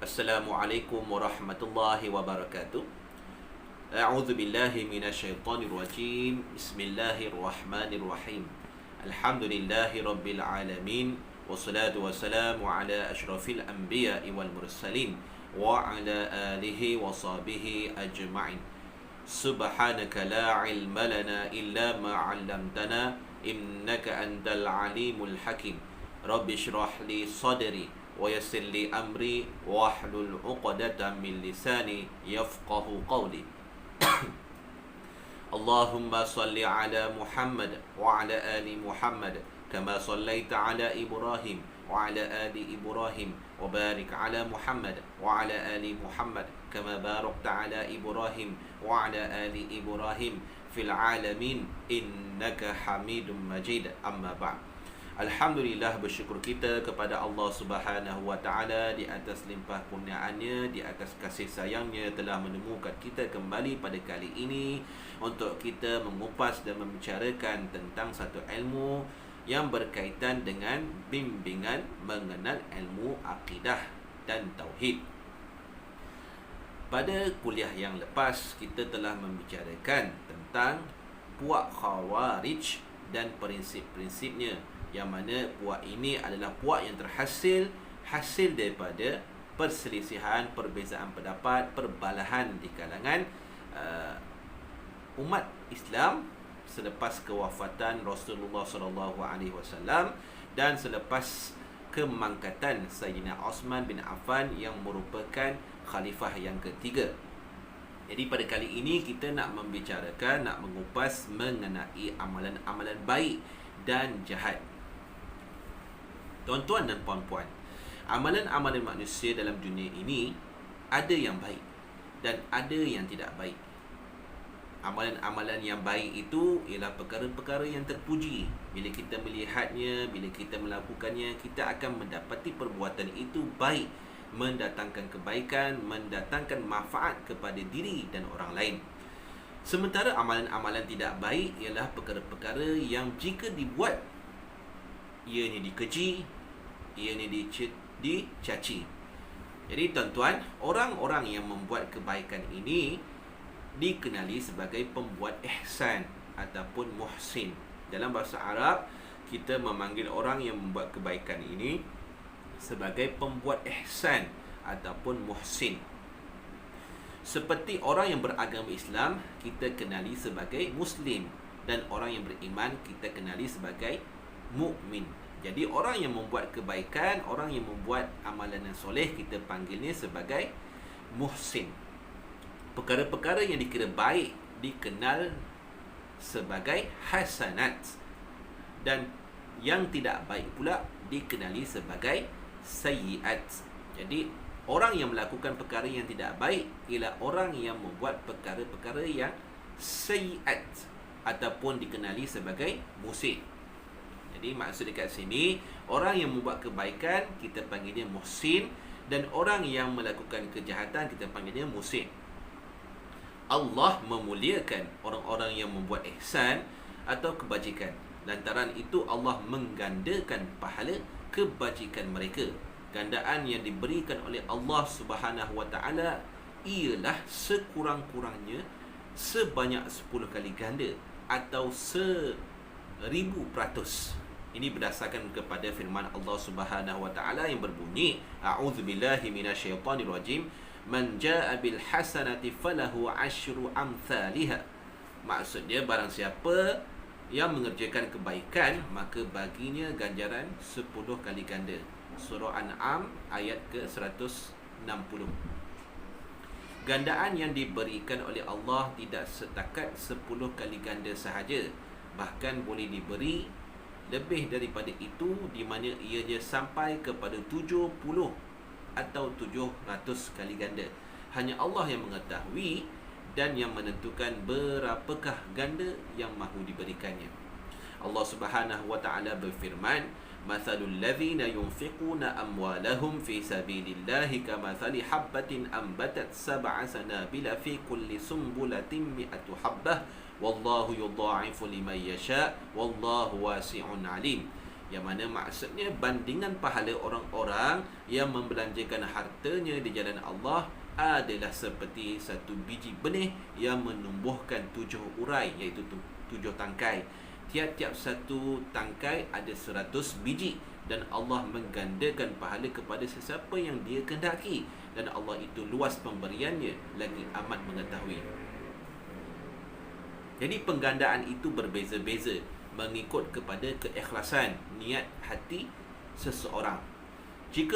Assalamualaikum warahmatullahi wabarakatuh. A'udzu billahi minasyaitonir rajim. Bismillahirrahmanirrahim. Alhamdulillahi rabbil alamin. Wassalatu wassalamu ala asyrafil anbiya'i wal mursalin wa ala alihi wa sahbihi ajma'in. Subhanaka la ilma lana illa ma 'allamtana innaka antal alimul hakim. Rabbi shrah li sadri wa yassir li amri wahlul 'uqdatam min lisani yafqahu qawli. Allahumma salli ala Muhammad wa ala ali Muhammad kama sallaita ala Ibrahim wa ala ali Ibrahim wa barik ala Muhammad wa ala ali Muhammad kama barakta ala Ibrahim wa ala ali Ibrahim fil alamin innaka Hamidum Majid. Amma ba'd. Alhamdulillah, bersyukur kita kepada Allah Subhanahu wa taala di atas limpah kurniaannya, di atas kasih sayangnya telah menemukan kita kembali pada kali ini untuk kita mengupas dan membicarakan tentang satu ilmu yang berkaitan dengan bimbingan mengenal ilmu akidah dan tauhid. Pada kuliah yang lepas kita telah membicarakan tentang puak Khawarij dan prinsip-prinsipnya, yang mana puak ini adalah puak yang hasil daripada perselisihan, perbezaan pendapat, perbalahan di kalangan umat Islam selepas kewafatan Rasulullah SAW dan selepas kemangkatan Sayyidina Osman bin Affan yang merupakan khalifah yang ketiga. Jadi pada kali ini kita nak membicarakan, nak mengupas mengenai amalan-amalan baik dan jahat. Tuan-tuan dan puan-puan, amalan-amalan manusia dalam dunia ini ada yang baik dan ada yang tidak baik. Amalan-amalan yang baik itu ialah perkara-perkara yang terpuji. Bila kita melihatnya, bila kita melakukannya, kita akan mendapati perbuatan itu baik, mendatangkan kebaikan, mendatangkan manfaat kepada diri dan orang lain. Sementara amalan-amalan tidak baik ialah perkara-perkara yang jika dibuat, ianya dikeji, ianya dicaci. Jadi tuan-tuan, orang-orang yang membuat kebaikan ini dikenali sebagai pembuat ihsan ataupun muhsin. Dalam bahasa Arab, kita memanggil orang yang membuat kebaikan ini sebagai pembuat ihsan ataupun muhsin. Seperti orang yang beragama Islam, kita kenali sebagai Muslim, dan orang yang beriman kita kenali sebagai mukmin. Jadi orang yang membuat kebaikan, orang yang membuat amalan yang soleh, kita panggilnya sebagai muhsin. Perkara-perkara yang dikira baik dikenal sebagai hasanat, dan yang tidak baik pula dikenali sebagai sayyiat. Jadi orang yang melakukan perkara yang tidak baik ialah orang yang membuat perkara-perkara yang sayyiat ataupun dikenali sebagai musyi'. Jadi maksud dekat sini, orang yang membuat kebaikan kita panggilnya muhsin, dan orang yang melakukan kejahatan kita panggilnya musyi'. Allah memuliakan orang-orang yang membuat ihsan atau kebajikan. Lantaran itu Allah menggandakan pahala kebajikan mereka. Gandaan yang diberikan oleh Allah Subhanahu wa taala ialah sekurang-kurangnya sebanyak 10 kali ganda atau 1000%. Ini berdasarkan kepada firman Allah Subhanahu wa taala yang berbunyi, a'udzubillahi minasyaitonirrajim, man jaa'a bil hasanati falahu asyru amsalha. Maksudnya barang siapa yang mengerjakan kebaikan, maka baginya ganjaran 10 kali ganda. Surah An'am ayat ke-160. Gandaan yang diberikan oleh Allah tidak setakat 10 kali ganda sahaja, bahkan boleh diberi lebih daripada itu, di mana ianya sampai kepada 70 atau 700 kali ganda. Hanya Allah yang mengetahui dan yang menentukan berapakah ganda yang mahu diberikannya. Allah Subhanahu wa taala berfirman, mathalul ladzina yunfiquna amwalahum fi sabilillahi kamathali habbatin ambatat sab'a sanabila fi kulli sumbulatin mi'atu habbah wallahu yudha'ifu liman yasha wallahu wasi'un alim. Yang mana maksudnya bandingan pahala orang-orang yang membelanjakan hartanya di jalan Allah adalah seperti satu biji benih yang menumbuhkan 7 urai, iaitu 7 tangkai. Tiap-tiap satu tangkai ada 100 biji, dan Allah menggandakan pahala kepada sesiapa yang dia kehendaki, dan Allah itu luas pemberiannya lagi amat mengetahui. Jadi penggandaan itu berbeza-beza mengikut kepada keikhlasan niat hati seseorang. Jika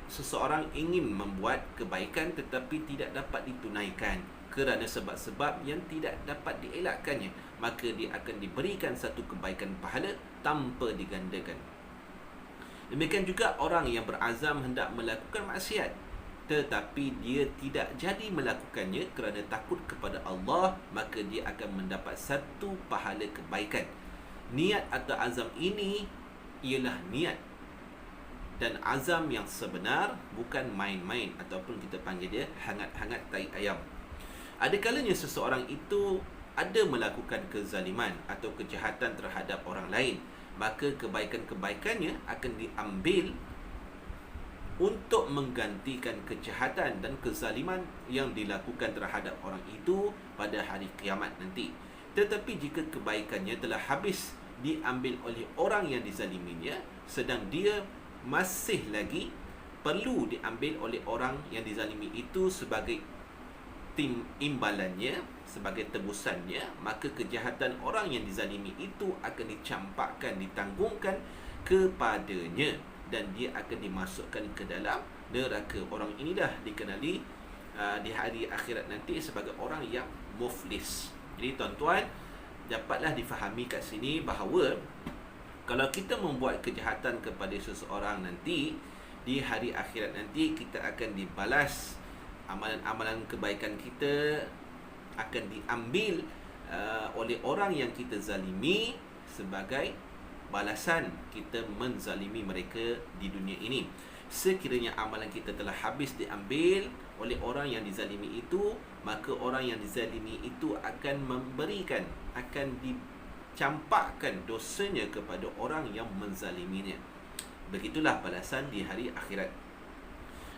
seseorang ingin membuat kebaikan tetapi tidak dapat ditunaikan kerana sebab-sebab yang tidak dapat dielakkannya, maka dia akan diberikan satu kebaikan pahala tanpa digandakan. Demikian juga orang yang berazam hendak melakukan maksiat tetapi dia tidak jadi melakukannya kerana takut kepada Allah, maka dia akan mendapat satu pahala kebaikan. Niat atau azam ini ialah niat dan azam yang sebenar, bukan main-main ataupun kita panggil dia hangat-hangat tai ayam. Ada kalanya seseorang itu ada melakukan kezaliman atau kejahatan terhadap orang lain, maka kebaikan-kebaikannya akan diambil untuk menggantikan kejahatan dan kezaliman yang dilakukan terhadap orang itu pada hari kiamat nanti. Tetapi jika kebaikannya telah habis diambil oleh orang yang dizaliminya, sedang dia masih lagi perlu diambil oleh orang yang dizalimi itu sebagai imbalannya, sebagai tebusannya, maka kejahatan orang yang dizalimi itu akan dicampakkan, ditanggungkan kepadanya, dan dia akan dimasukkan ke dalam neraka. Orang ini dah dikenali di hari akhirat nanti sebagai orang yang muflis. Jadi tuan-tuan, dapatlah difahami kat sini bahawa kalau kita membuat kejahatan kepada seseorang nanti, di hari akhirat nanti kita akan dibalas, amalan-amalan kebaikan kita akan diambil oleh orang yang kita zalimi sebagai balasan kita menzalimi mereka di dunia ini. Sekiranya amalan kita telah habis diambil oleh orang yang dizalimi itu, maka orang yang dizalimi itu akan memberikan, akan dicampakkan dosanya kepada orang yang menzaliminya. Begitulah balasan di hari akhirat.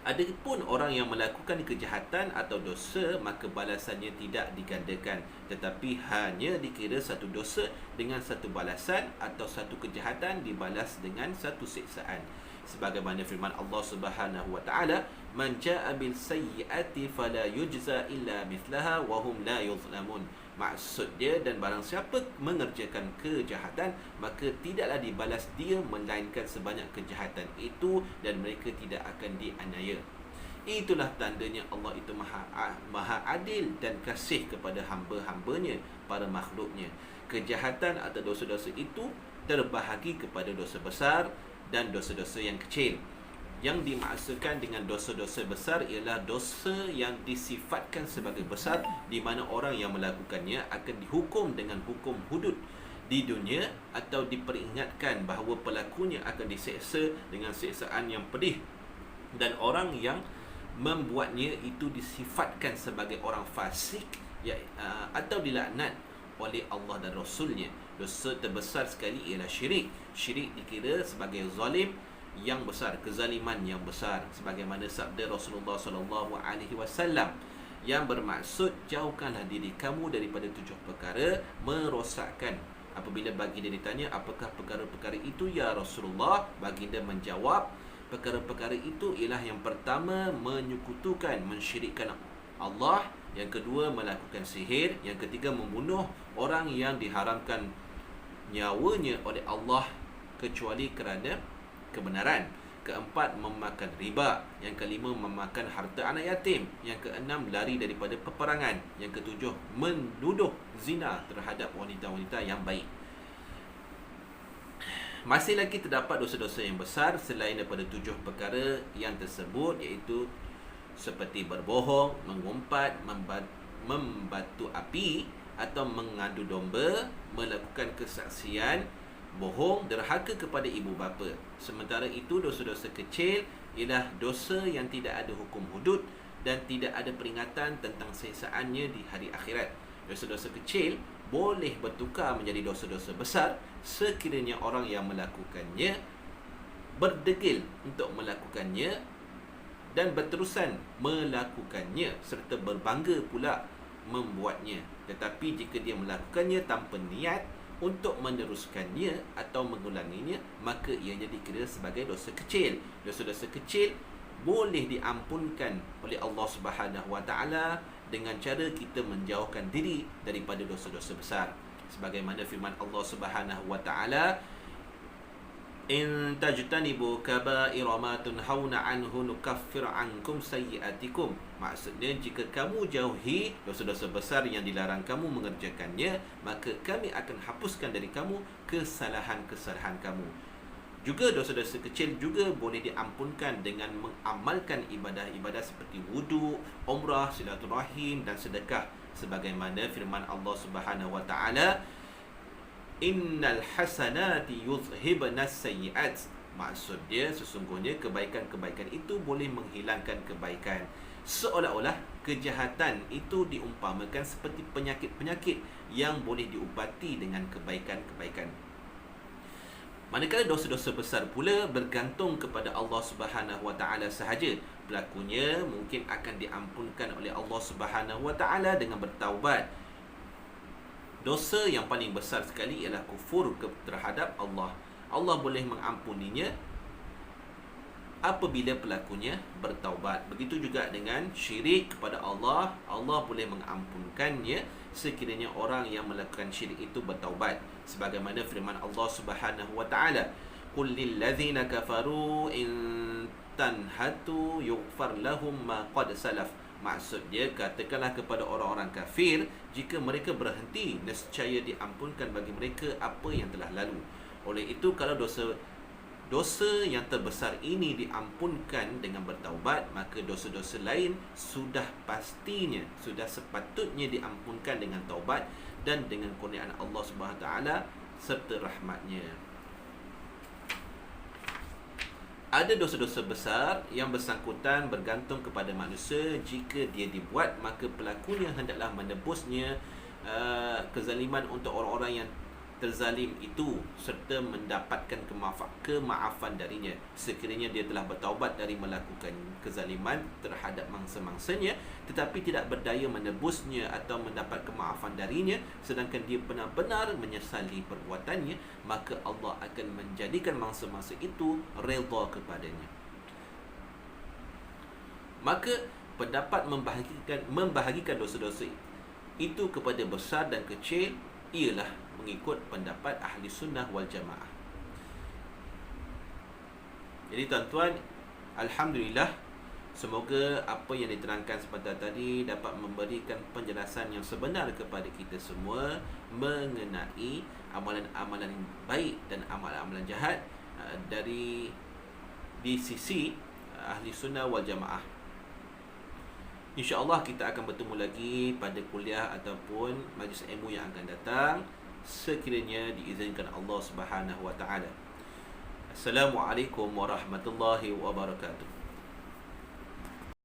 Adapun orang yang melakukan kejahatan atau dosa, maka balasannya tidak digandakan, tetapi hanya dikira satu dosa dengan satu balasan, atau satu kejahatan dibalas dengan satu siksaan. Sebagaimana firman Allah Subhanahu wa taala, "Man jaa'a bil sayyi'ati fala yujza illa mithlaha wa hum la yuzlamun." Maksud dia, dan barang siapa mengerjakan kejahatan, maka tidaklah dibalas dia melainkan sebanyak kejahatan itu, dan mereka tidak akan dianiaya. Itulah tandanya Allah itu maha adil dan kasih kepada hamba-hambanya, para makhluknya. Kejahatan atau dosa-dosa itu terbahagi kepada dosa besar dan dosa-dosa yang kecil. Yang dimaksudkan dengan dosa-dosa besar ialah dosa yang disifatkan sebagai besar, di mana orang yang melakukannya akan dihukum dengan hukum hudud di dunia, atau diperingatkan bahawa pelakunya akan diseksa dengan seksaan yang pedih, dan orang yang membuatnya itu disifatkan sebagai orang fasik atau dilaknat oleh Allah dan Rasulnya. Dosa terbesar sekali ialah syirik. Syirik dikira sebagai zalim yang besar, kezaliman yang besar, sebagaimana sabda Rasulullah SAW yang bermaksud, jauhkanlah diri kamu daripada 7 perkara merosakkan. Apabila baginda ditanya, apakah perkara-perkara itu ya Rasulullah, baginda menjawab, perkara-perkara itu ialah yang pertama menyekutukan, mensyirikkan Allah, yang kedua melakukan sihir, yang ketiga membunuh orang yang diharamkan nyawanya oleh Allah kecuali kerana kebenaran, keempat memakan riba, yang kelima memakan harta anak yatim, yang keenam lari daripada peperangan, yang ketujuh menuduh zina terhadap wanita-wanita yang baik. Masih lagi terdapat dosa-dosa yang besar selain daripada 7 perkara yang tersebut, iaitu seperti berbohong, mengumpat, membatu api atau mengadu domba, melakukan kesaksian bohong, derhaka kepada ibu bapa. Sementara itu dosa-dosa kecil ialah dosa yang tidak ada hukum hudud dan tidak ada peringatan tentang siksaannya di hari akhirat. Dosa-dosa kecil boleh bertukar menjadi dosa-dosa besar sekiranya orang yang melakukannya berdegil untuk melakukannya dan berterusan melakukannya serta berbangga pula membuatnya. Tetapi jika dia melakukannya tanpa niat untuk meneruskannya atau mengulanginya, maka ianya dikira sebagai dosa kecil. Dosa-dosa kecil boleh diampunkan oleh Allah Subhanahu Wa Taala dengan cara kita menjauhkan diri daripada dosa-dosa besar. Sebagaimana firman Allah Subhanahu Wa Taala, in tajtanibu kaba'ira ma tunhauna anhu nukaffir ankum sayyi'atikum. Maksudnya, jika kamu jauhi dosa-dosa besar yang dilarang kamu mengerjakannya, maka kami akan hapuskan dari kamu kesalahan-kesalahan kamu. Juga dosa-dosa kecil juga boleh diampunkan dengan mengamalkan ibadah-ibadah seperti wudu, umrah, silaturahim dan sedekah. Sebagaimana firman Allah Subhanahu Wa Taala, innal hasanati yuzhibna sayyi'at. Maksud dia, sesungguhnya kebaikan-kebaikan itu boleh menghilangkan kebaikan. Seolah-olah kejahatan itu diumpamakan seperti penyakit-penyakit yang boleh diubati dengan kebaikan-kebaikan. Manakala dosa-dosa besar pula bergantung kepada Allah Subhanahu Wa Taala sahaja. Pelakunya mungkin akan diampunkan oleh Allah Subhanahu Wa Taala dengan bertaubat. Dosa yang paling besar sekali ialah kufur terhadap Allah. Allah boleh mengampuninya apabila pelakunya bertaubat. Begitu juga dengan syirik kepada Allah. Allah boleh mengampunkannya sekiranya orang yang melakukan syirik itu bertaubat. Sebagaimana firman Allah Subhanahu Wa Taala, qul lil ladzina kafaru in tanhatu yughfar lahum ma qad salaf. Maksud dia, katakanlah kepada orang-orang kafir, jika mereka berhenti, nescaya diampunkan bagi mereka apa yang telah lalu. Oleh itu, kalau dosa yang terbesar ini diampunkan dengan bertaubat, maka dosa-dosa lain sudah pastinya, sudah sepatutnya diampunkan dengan taubat dan dengan kurniaan Allah Subhanahu Wa Taala serta rahmatnya. Ada dosa-dosa besar yang bersangkutan bergantung kepada manusia. Jika dia dibuat, maka pelakunya hendaklah menebusnya kezaliman untuk orang-orang yang terzalim itu serta mendapatkan kemaafan darinya. Sekiranya dia telah bertaubat dari melakukan kezaliman terhadap mangsa-mangsanya tetapi tidak berdaya menebusnya atau mendapat kemaafan darinya, sedangkan dia benar-benar menyesali perbuatannya, maka Allah akan menjadikan mangsa-mangsa itu redha kepadanya. Maka pendapat membahagikan dosa-dosa itu kepada besar dan kecil ialah mengikut pendapat ahli sunnah wal jamaah. Jadi tuan-tuan, alhamdulillah, semoga apa yang diterangkan sebentar tadi dapat memberikan penjelasan yang sebenar kepada kita semua mengenai amalan-amalan baik dan amalan-amalan jahat di sisi ahli sunnah wal jamaah. InsyaAllah kita akan bertemu lagi pada kuliah ataupun majlis ilmu yang akan datang, sekiranya diizinkan Allah Subhanahu Wa Taala. Assalamualaikum warahmatullahi wabarakatuh.